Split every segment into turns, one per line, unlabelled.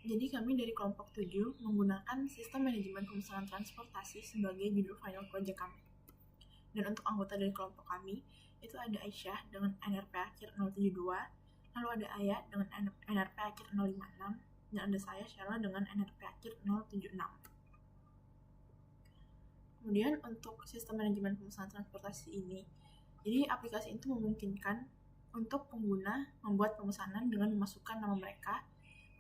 Jadi kami dari kelompok 7 menggunakan sistem manajemen pemesanan transportasi sebagai judul final project kami. Dan untuk anggota dari kelompok kami, itu ada Aisyah dengan NRP akhir 072, lalu ada Ayah dengan NRP akhir 056, dan ada saya, Sheila, dengan NRP akhir 076. Kemudian untuk sistem manajemen pemesanan transportasi ini, jadi aplikasi itu memungkinkan untuk pengguna membuat pemesanan dengan memasukkan nama mereka,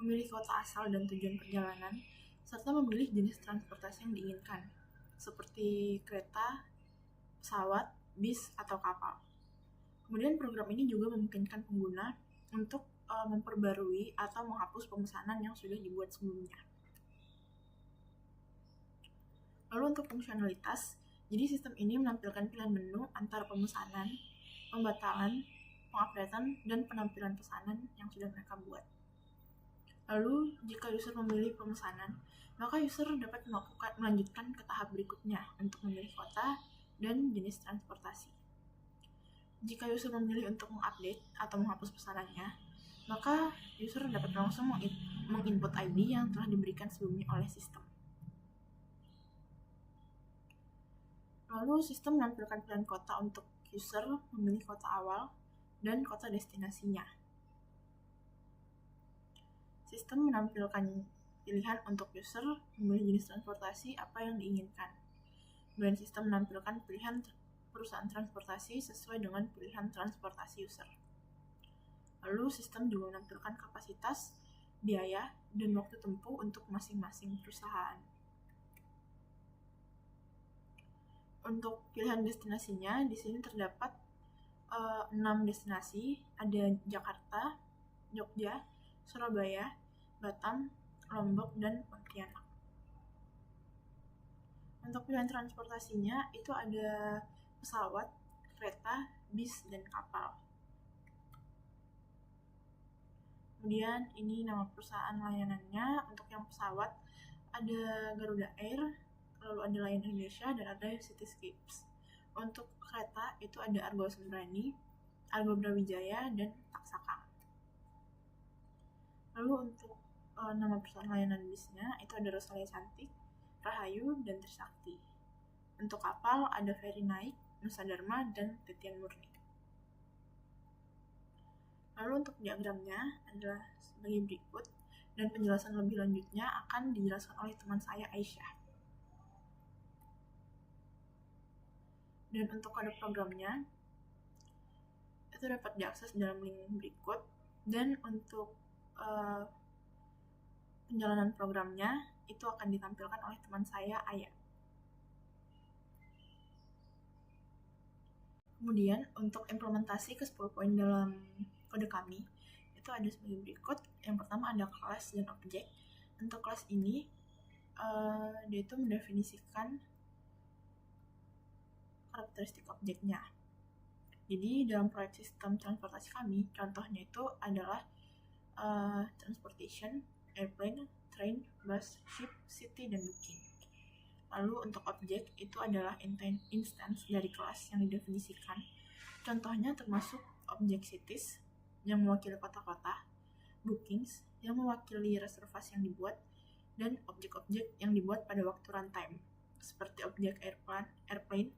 memilih kota asal dan tujuan perjalanan, serta memilih jenis transportasi yang diinginkan, seperti kereta, pesawat, bis, atau kapal. Kemudian program ini juga memungkinkan pengguna untuk memperbarui atau menghapus pemesanan yang sudah dibuat sebelumnya. Lalu untuk fungsionalitas, jadi sistem ini menampilkan pilihan menu antara pemesanan, pembatalan, pengupdatean, dan penampilan pesanan yang sudah mereka buat. Lalu, jika user memilih pemesanan, maka user dapat melanjutkan ke tahap berikutnya untuk memilih kota dan jenis transportasi. Jika user memilih untuk mengupdate atau menghapus pesanannya, maka user dapat langsung menginput ID yang telah diberikan sebelumnya oleh sistem. Lalu sistem menampilkan pilihan kota untuk user memilih kota awal dan kota destinasinya. Sistem menampilkan pilihan untuk user memilih jenis transportasi apa yang diinginkan. Dan sistem menampilkan pilihan perusahaan transportasi sesuai dengan pilihan transportasi user. Lalu sistem juga menampilkan kapasitas, biaya, dan waktu tempuh untuk masing-masing perusahaan. Untuk pilihan destinasinya, di sini terdapat 6 destinasi, ada Jakarta, Jogja, Surabaya, Batam, Lombok, dan Pontianak. Untuk pilihan transportasinya, itu ada pesawat, kereta, bis, dan kapal. Kemudian ini nama perusahaan layanannya. Untuk yang pesawat, ada Garuda Air, lalu ada Lion Indonesia, dan ada Cityscapes. Untuk kereta itu ada Argo Sembrani, Argo Brawijaya, dan Taksaka. Lalu untuk nama perusahaan layanan bisnya itu ada Rosalia Cantik, Rahayu, dan Trisakti. Untuk kapal ada Ferry Naik, Nusa Dharma, dan Titian Murni. Lalu untuk diagramnya adalah sebagai berikut, dan penjelasan lebih lanjutnya akan dijelaskan oleh teman saya, Aisyah. Dan untuk kode programnya itu dapat diakses dalam link berikut. Dan untuk penjalanan programnya itu akan ditampilkan oleh teman saya, Ayah. Kemudian untuk implementasi ke 10 poin dalam kode kami itu ada sebagai berikut. Yang pertama ada kelas dan objek. Untuk kelas ini dia itu mendefinisikan karakteristik objeknya. Jadi dalam proyek sistem transportasi kami, contohnya itu adalah transportation, airplane, train, bus, ship, city, dan booking. Lalu untuk objek itu adalah instance dari kelas yang didefinisikan. Contohnya termasuk objek cities yang mewakili kota-kota, bookings yang mewakili reservasi yang dibuat, dan objek-objek yang dibuat pada waktu runtime, seperti objek airplane,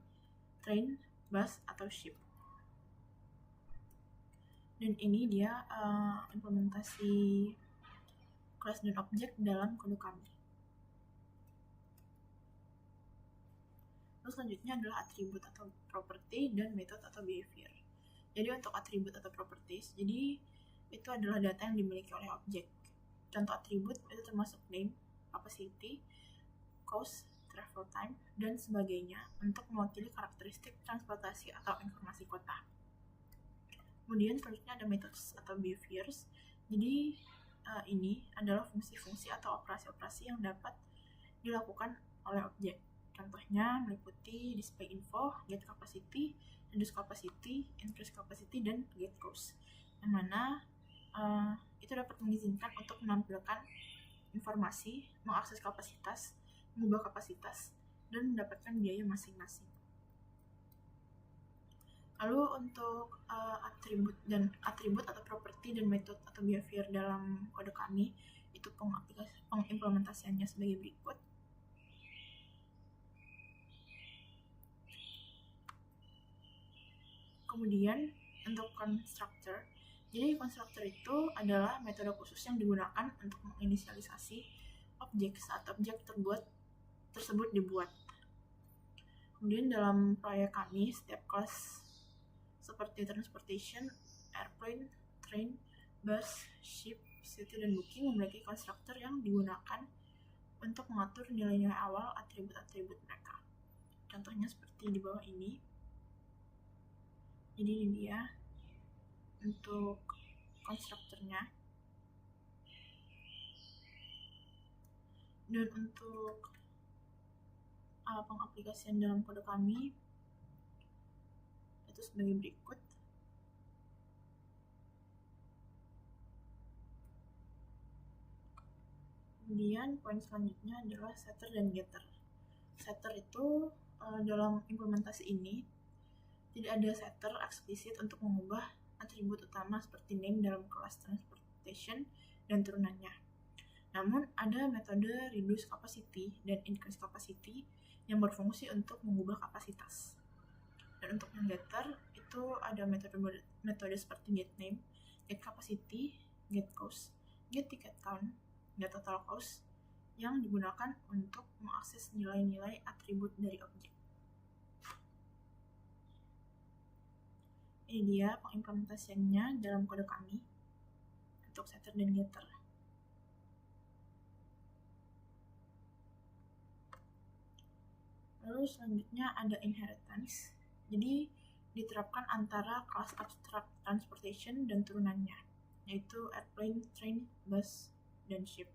train, bus, atau ship. Dan ini dia implementasi kelas dan objek dalam kode kami. Terus selanjutnya adalah atribut atau property dan metode atau behavior. Jadi untuk atribut atau properties, jadi itu adalah data yang dimiliki oleh objek. Contoh atribut itu termasuk name, capacity, cost, travel time, dan sebagainya untuk mewakili karakteristik transportasi atau informasi kota. Kemudian selanjutnya ada methods atau behaviors. Jadi ini adalah fungsi-fungsi atau operasi-operasi yang dapat dilakukan oleh objek. Contohnya meliputi display info, get capacity, reduce capacity, increase capacity, dan get cost. Yang mana itu dapat mengizinkan untuk menampilkan informasi, mengakses kapasitas, mengubah kapasitas, dan mendapatkan biaya masing-masing. Lalu untuk atribut atau properti dan metode atau behavior dalam kode kami itu pengaplikasian pengimplementasiannya sebagai berikut. Kemudian untuk constructor, jadi constructor itu adalah metode khusus yang digunakan untuk menginisialisasi objek saat objek tersebut dibuat. Kemudian dalam proyek kami, setiap kelas seperti transportation, airplane, train, bus, ship, city, dan booking memiliki konstruktor yang digunakan untuk mengatur nilai-nilai awal atribut-atribut mereka. Contohnya seperti di bawah ini. Jadi ini dia untuk konstruktornya. Dan untuk pengaplikasian dalam kode kami itu sebagai berikut. Kemudian poin selanjutnya adalah setter dan getter. Setter itu dalam implementasi ini tidak ada setter eksplisit untuk mengubah atribut utama seperti name dalam kelas transportation dan turunannya. Namun ada metode reduce capacity dan increase capacity yang berfungsi untuk mengubah kapasitas. Dan untuk yang getter itu ada metode seperti get name, get capacity, get cost, get ticket count, get total cost yang digunakan untuk mengakses nilai-nilai atribut dari objek. Ini dia pengimplementasiannya dalam kode kami untuk setter dan getter. Lalu selanjutnya ada inheritance. Jadi diterapkan antara kelas abstract transportation dan turunannya, yaitu airplane, train, bus, dan ship.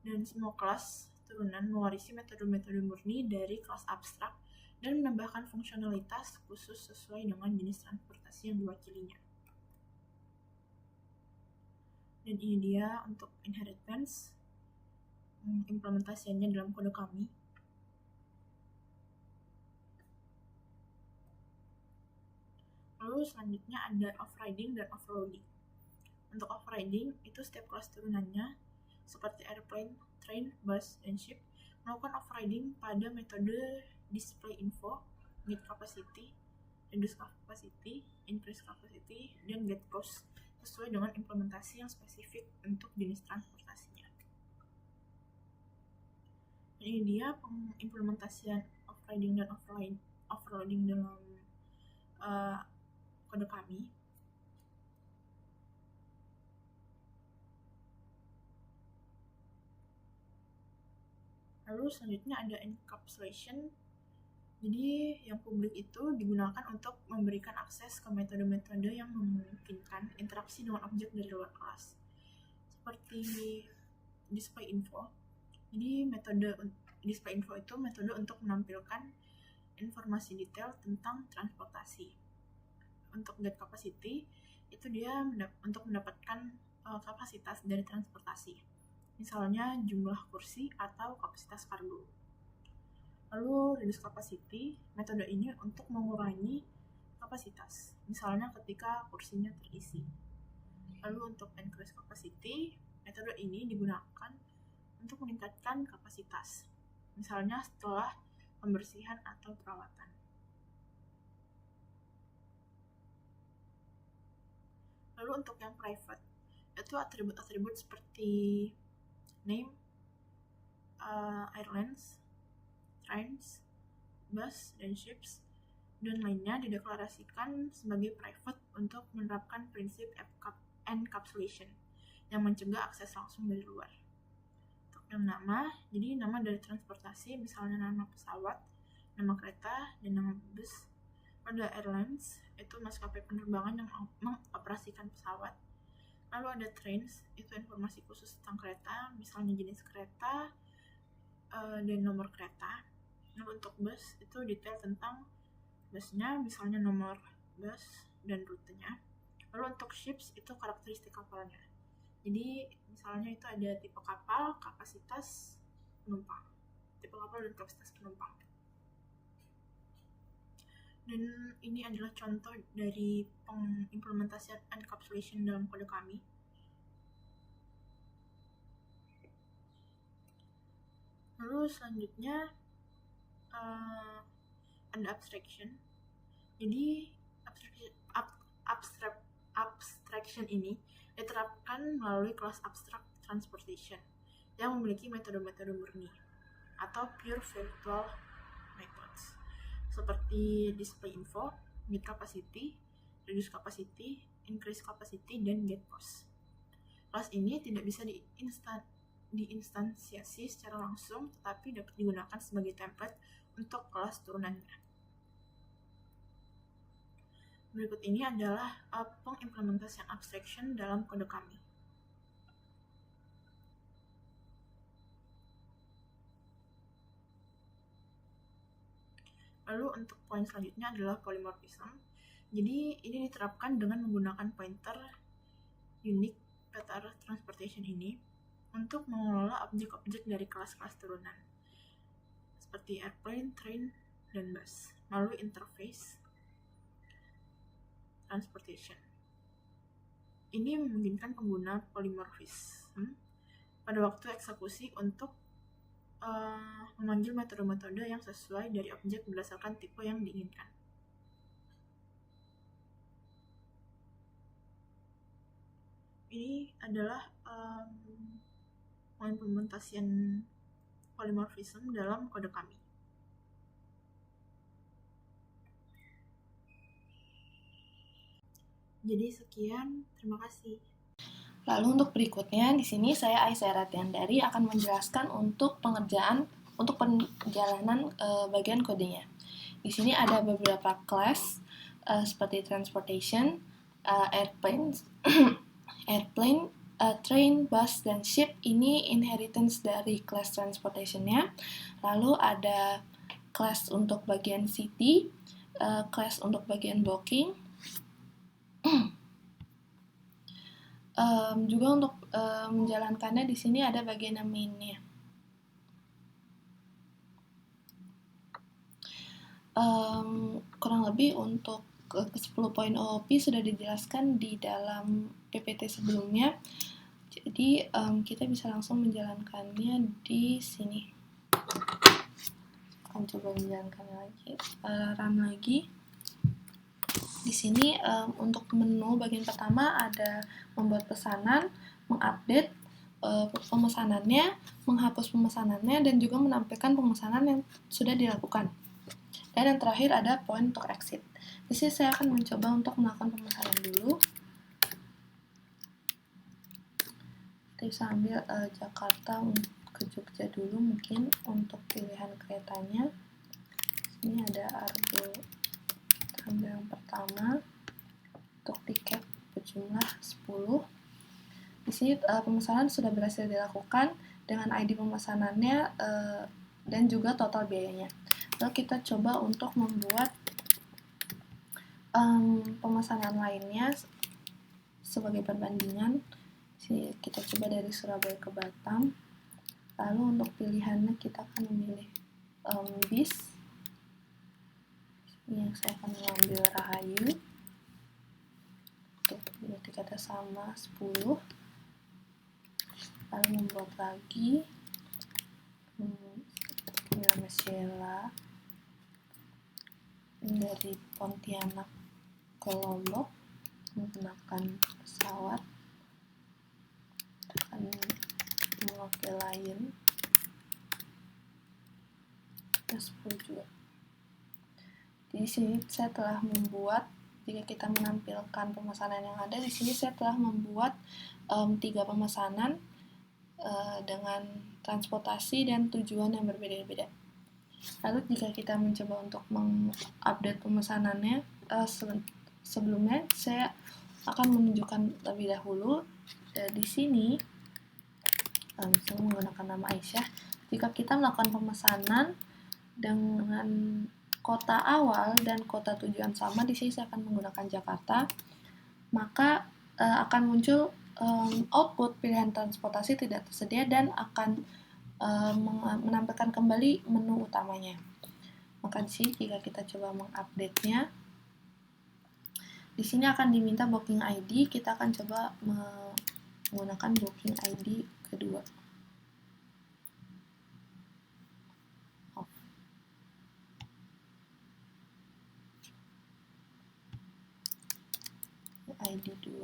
Dan semua kelas turunan mewarisi metode-metode murni dari kelas abstrak dan menambahkan fungsionalitas khusus sesuai dengan jenis transportasi yang diwakilinya. Dan ini dia untuk inheritance, implementasiannya dalam kode kami. Lalu selanjutnya ada overriding dan overloading. Untuk overriding itu setiap kelas turunannya seperti airplane, train, bus, dan ship melakukan overriding pada metode display info, get capacity, reduce capacity, increase capacity, dan get cost sesuai dengan implementasi yang spesifik untuk jenis transportasinya. Ini dia pengimplementasian overriding dan overloading dalam kode kami. Lalu selanjutnya ada encapsulation. Jadi yang publik itu digunakan untuk memberikan akses ke metode-metode yang memungkinkan interaksi dengan objek dari luar kelas. Seperti display info. Jadi metode display info itu metode untuk menampilkan informasi detail tentang transportasi. Untuk get capacity itu dia untuk mendapatkan kapasitas dari transportasi. Misalnya jumlah kursi atau kapasitas kargo. Lalu reduce capacity, metode ini untuk mengurangi kapasitas, misalnya ketika kursinya terisi. Lalu untuk increase capacity, metode ini digunakan untuk meningkatkan kapasitas, misalnya setelah pembersihan atau perawatan. Lalu untuk yang private, itu atribut-atribut seperti name, airlines, trains, bus, dan ships, dan lainnya dideklarasikan sebagai private untuk menerapkan prinsip encapsulation yang mencegah akses langsung dari luar. Untuk yang nama, jadi nama dari transportasi, misalnya nama pesawat, nama kereta, dan nama bus. Ada airlines, itu maskapai penerbangan yang mengoperasikan pesawat. Lalu ada trains, itu informasi khusus tentang kereta, misalnya jenis kereta dan nomor kereta. Lalu untuk bus, itu detail tentang busnya, misalnya nomor bus dan rutenya. Lalu untuk ships, itu karakteristik kapalnya. Jadi misalnya itu ada tipe kapal, kapasitas penumpang. Tipe kapal dan kapasitas penumpang. Dan ini adalah contoh dari pengimplementasian encapsulation dalam kode kami. Lalu selanjutnya ada abstraction. Jadi abstraction ini diterapkan melalui kelas abstract transportation yang memiliki metode-metode murni atau pure virtual methods seperti display info, get capacity, reduce capacity, increase capacity, dan get post. Kelas ini tidak bisa diinstansiasi secara langsung, tetapi dapat digunakan sebagai template untuk kelas turunannya. Berikut ini adalah pengimplementasian abstraction dalam kode kami. Lalu untuk poin selanjutnya adalah polymorphism. Jadi ini diterapkan dengan menggunakan pointer unique data transportation ini untuk mengelola objek-objek dari kelas-kelas turunan seperti airplane, train, dan bus melalui interface transportation. Ini memungkinkan pengguna polymorphism pada waktu eksekusi untuk memanggil metode-metode yang sesuai dari objek berdasarkan tipe yang diinginkan. Ini adalah pengimplementasian polymorphism dalam kode kami. Jadi sekian, terima kasih.
Lalu untuk berikutnya, di sini saya Aisyah Ratiandari akan menjelaskan untuk perjalanan bagian kodenya. Di sini ada beberapa kelas seperti transportation, airplane, train, bus, dan ship. Ini inheritance dari kelas transportation-nya. Lalu ada kelas untuk bagian city, kelas untuk bagian blocking. Juga untuk menjalankannya di sini ada bagian mainnya. Kurang lebih untuk ke-10 poin OOP sudah dijelaskan di dalam PPT sebelumnya. Jadi kita bisa langsung menjalankannya di sini. Akan coba menjalankannya lagi, run lagi. Di sini untuk menu bagian pertama ada membuat pesanan, mengupdate pemesanannya, menghapus pemesanannya, dan juga menampilkan pemesanan yang sudah dilakukan. Dan yang terakhir ada poin untuk exit. Di sini saya akan mencoba untuk melakukan pemesanan dulu. Kita bisa ambil Jakarta ke Jogja dulu mungkin untuk pilihan keretanya. Ini ada Argo. Ambil yang pertama untuk tiket berjumlah 10. Di sini pemesanan sudah berhasil dilakukan dengan ID pemesanannya dan juga total biayanya. Lalu kita coba untuk membuat pemesanan lainnya sebagai perbandingan. Sini kita coba dari Surabaya ke Batam. Lalu untuk pilihannya kita akan memilih bis. Ini yang saya akan mengambil Rahayu. Tiketnya sama 10. Lalu membuat lagi nama Sheila dari Pontianak ke Lombok menggunakan pesawat, akan memakai Lion 10 juga. Di sini saya telah membuat, jika kita menampilkan pemesanan yang ada, di sini saya telah membuat 3 pemesanan dengan transportasi dan tujuan yang berbeda-beda. Lalu jika kita mencoba untuk mengupdate pemesanannya, sebelumnya saya akan menunjukkan terlebih dahulu di sini, saya menggunakan nama Aisyah. Jika kita melakukan pemesanan dengan kota awal dan kota tujuan sama, di sini saya akan menggunakan Jakarta, maka akan muncul output pilihan transportasi tidak tersedia dan akan menampilkan kembali menu utamanya. Maka di sini jika kita coba mengupdate-nya, di sini akan diminta booking ID. Kita akan coba menggunakan booking ID kedua. ID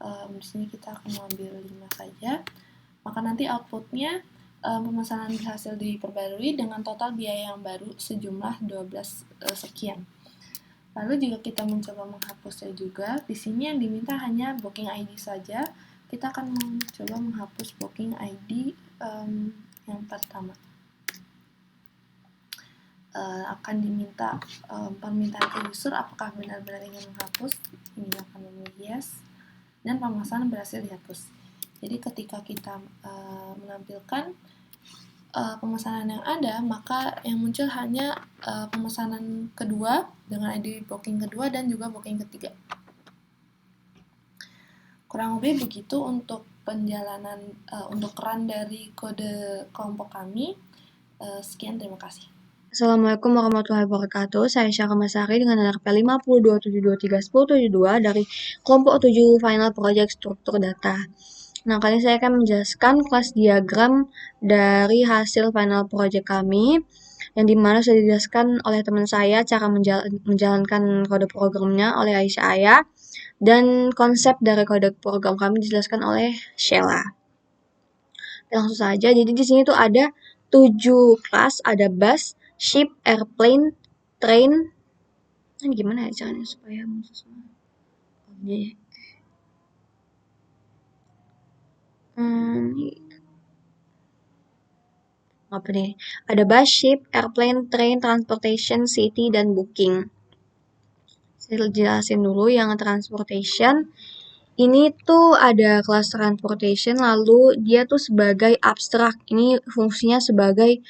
2. Di sini kita akan mengambil 5 saja. Maka nanti outputnya pemesanan berhasil diperbarui dengan total biaya yang baru sejumlah 12 sekian. Lalu jika kita mencoba menghapusnya juga, di sini yang diminta hanya booking ID saja. Kita akan mencoba menghapus booking ID yang pertama. Akan diminta permintaan ke user apakah benar-benar ingin menghapus. Ini akan memilih yes, dan pemesanan berhasil dihapus. Jadi ketika kita menampilkan pemesanan yang ada, maka yang muncul hanya pemesanan kedua dengan ID booking kedua dan juga booking ketiga. Kurang lebih begitu untuk penjalanan untuk run dari kode kelompok kami. Sekian, terima kasih.
Assalamualaikum warahmatullahi wabarakatuh. Saya Syara Masari dengan NRP 527231072 dari kelompok 7 Final Project Struktur Data. Nah, kali ini saya akan menjelaskan kelas diagram dari hasil final project kami, yang dimana sudah dijelaskan oleh teman saya cara menjalankan kode programnya oleh Aisyah Ayah, dan konsep dari kode program kami dijelaskan oleh Sheila. Langsung saja, jadi di sini tuh ada 7 kelas, ada bus, ship, airplane, train. Ini gimana ya caranya supaya apa nih? Ada bus, ship, airplane, train, transportation, city, dan booking. Saya jelasin dulu yang transportation. Ini tuh ada kelas transportation, lalu dia tuh sebagai abstrak. Ini fungsinya sebagai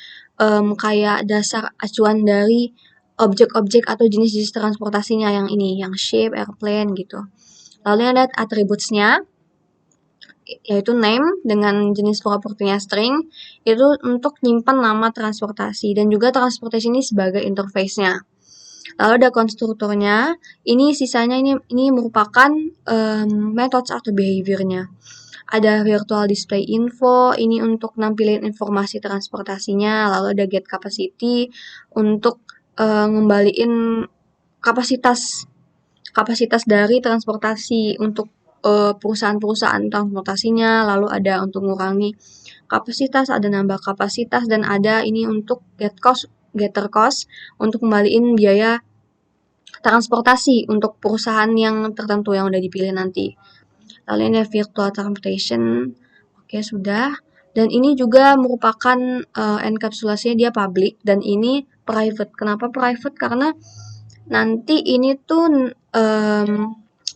kayak dasar acuan dari objek-objek atau jenis-jenis transportasinya yang ini, yang ship, airplane gitu. Lalu ada attributes-nya, yaitu name dengan jenis propertinya string, itu untuk nyimpan nama transportasi, dan juga transportation ini sebagai interface-nya. Lalu ada konstruktornya, ini sisanya ini merupakan methods atau behavior-nya. Ada virtual display info, ini untuk nampilin informasi transportasinya. Lalu ada get capacity untuk ngembaliin kapasitas dari transportasi untuk perusahaan-perusahaan transportasinya. Lalu ada untuk mengurangi kapasitas, ada nambah kapasitas, dan ada ini untuk getter cost untuk kembaliin biaya transportasi untuk perusahaan yang tertentu yang udah dipilih nanti. Lalu ini virtual transportation. Oke, sudah. Dan ini juga merupakan enkapsulasinya dia public, dan ini private. Kenapa private? Karena nanti ini tuh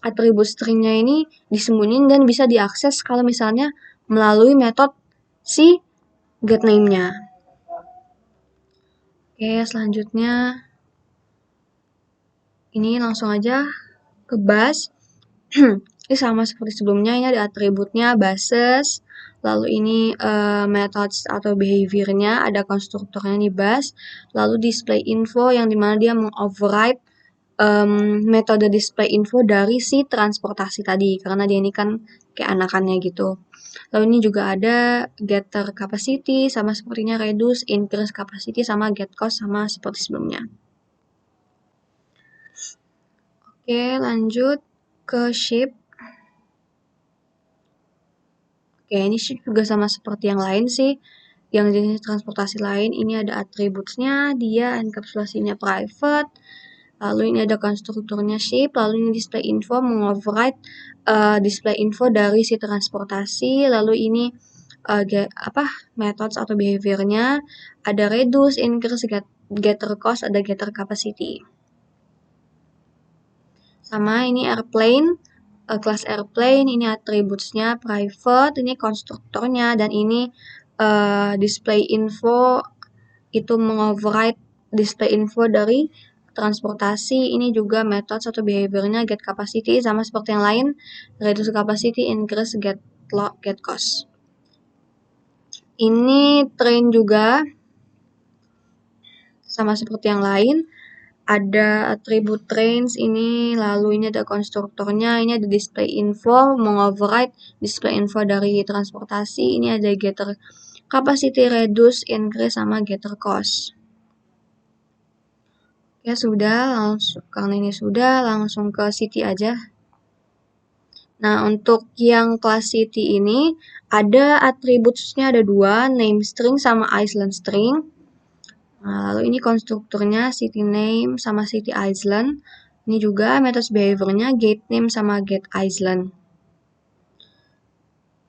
atribut stringnya ini disembunyiin dan bisa diakses kalau misalnya melalui metode si getName-nya. Oke, selanjutnya ini langsung aja ke bus. Ini sama seperti sebelumnya, ini ada atributnya buses, lalu ini methods atau behavior-nya, ada konstruktornya di bus, lalu display info yang dimana dia mengoverride metode display info dari si transportasi tadi, karena dia ini kan kayak anakannya gitu. Lalu ini juga ada getter capacity, sama sepertinya reduce, increase capacity, sama get cost, sama seperti sebelumnya. Oke, lanjut ke ship. Oke, ini ship juga sama seperti yang lain sih. Yang jenis transportasi lain, ini ada attributes-nya, dia enkapsulasinya private. Lalu ini ada konstruktornya ship, lalu ini display info mengoverride display info dari si transportasi. Lalu ini methods atau behavior-nya, ada reduce, increase, getter cost, ada getter capacity. Sama ini airplane, kelas airplane, ini attributes-nya private, ini konstruktornya, dan ini display info itu mengoverride display info dari transportasi. Ini juga metode atau behavior-nya get capacity, sama seperti yang lain, reduce capacity, increase, get cost. Ini train juga sama seperti yang lain, ada atribut trains ini, lalu ini ada konstruktornya, ini ada display info mengoverride display info dari transportasi, ini ada getter capacity, reduce, increase, sama getter cost. Ya sudah, langsung karena ini sudah langsung ke city aja. Nah, untuk yang kelas city ini ada atributnya ada 2, name string sama island string. Nah, lalu ini konstrukturnya city name sama city island. Ini juga metode behaviornya get name sama get island.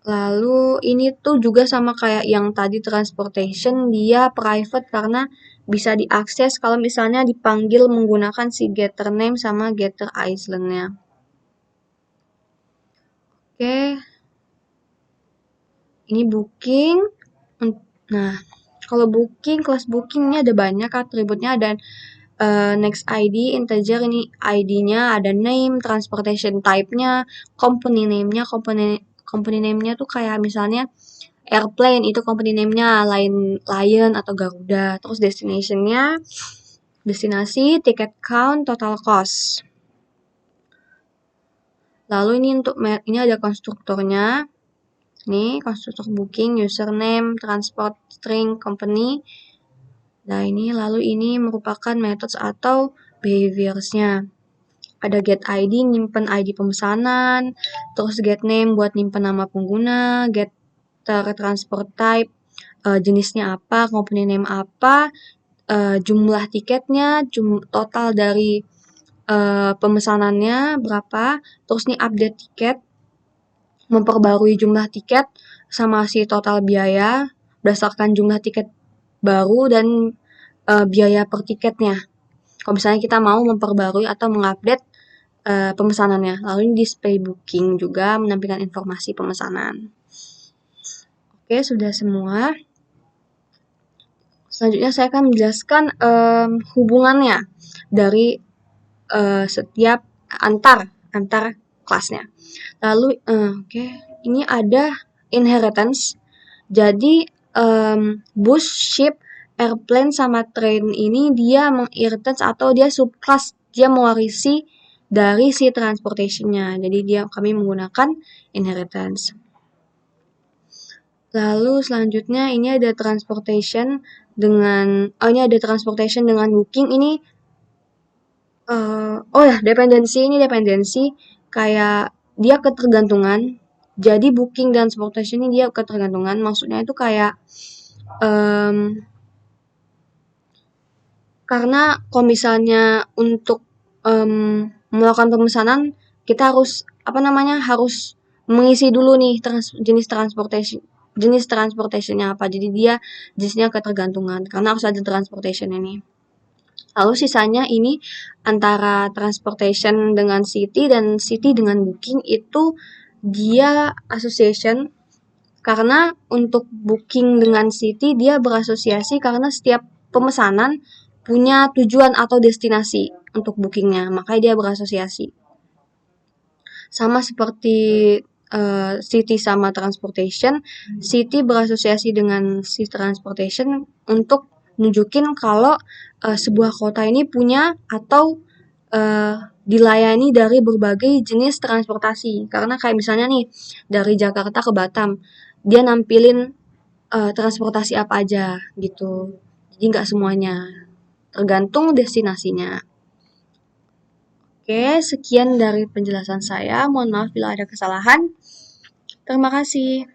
Lalu ini tuh juga sama kayak yang tadi transportation, dia private karena bisa diakses kalau misalnya dipanggil menggunakan si getter name sama getter island-nya. Oke. Ini booking. Nah, kalau booking, kelas bookingnya ada banyak atributnya, ada next ID, integer, ini ID-nya, ada name, transportation type-nya, company name-nya, company name-nya tuh kayak misalnya airplane, itu company name-nya Lion atau Garuda. Terus destination-nya, destinasi, ticket count, total cost. Lalu ini untuk ini ada konstruktornya. Ini konstruktor booking, username, transport, string, company. Nah ini lalu ini merupakan methods atau behaviors-nya. Ada get ID, nyimpen ID pemesanan, terus get name buat nyimpen nama pengguna, getter transport type, jenisnya apa, company name apa, jumlah tiketnya, total dari pemesanannya berapa, terus nih update tiket, memperbarui jumlah tiket sama si total biaya berdasarkan jumlah tiket baru dan biaya per tiketnya. Kalau misalnya kita mau memperbarui atau mengupdate pemesanannya. Lalu ini display booking juga menampilkan informasi pemesanan. Oke, sudah semua. Selanjutnya saya akan menjelaskan hubungannya dari setiap antar kelasnya. Lalu oke, ini ada inheritance. Jadi bus, ship, airplane sama train ini dia menginheritance atau dia subclass, dia mewarisi dari si transportation-nya. Jadi kami menggunakan inheritance. Lalu selanjutnya ini ada transportation dengan booking. Ini dependensi kayak dia ketergantungan. Jadi booking dan transportation ini dia ketergantungan. Maksudnya itu kayak karena kalau misalnya untuk melakukan pemesanan kita harus mengisi dulu nih jenis transportationnya apa. Jadi dia jenisnya ketergantungan karena harus ada transportation ini. Lalu sisanya ini antara transportation dengan city dan city dengan booking itu dia association, karena untuk booking dengan city dia berasosiasi karena setiap pemesanan punya tujuan atau destinasi untuk bookingnya, makanya dia berasosiasi. Sama seperti city sama transportation, city berasosiasi dengan si transportation untuk nunjukin kalau sebuah kota ini punya atau dilayani dari berbagai jenis transportasi. Karena kayak misalnya nih dari Jakarta ke Batam, dia nampilin transportasi apa aja gitu. Jadi nggak semuanya, tergantung destinasinya. Oke, sekian dari penjelasan saya. Mohon maaf bila ada kesalahan. Terima kasih.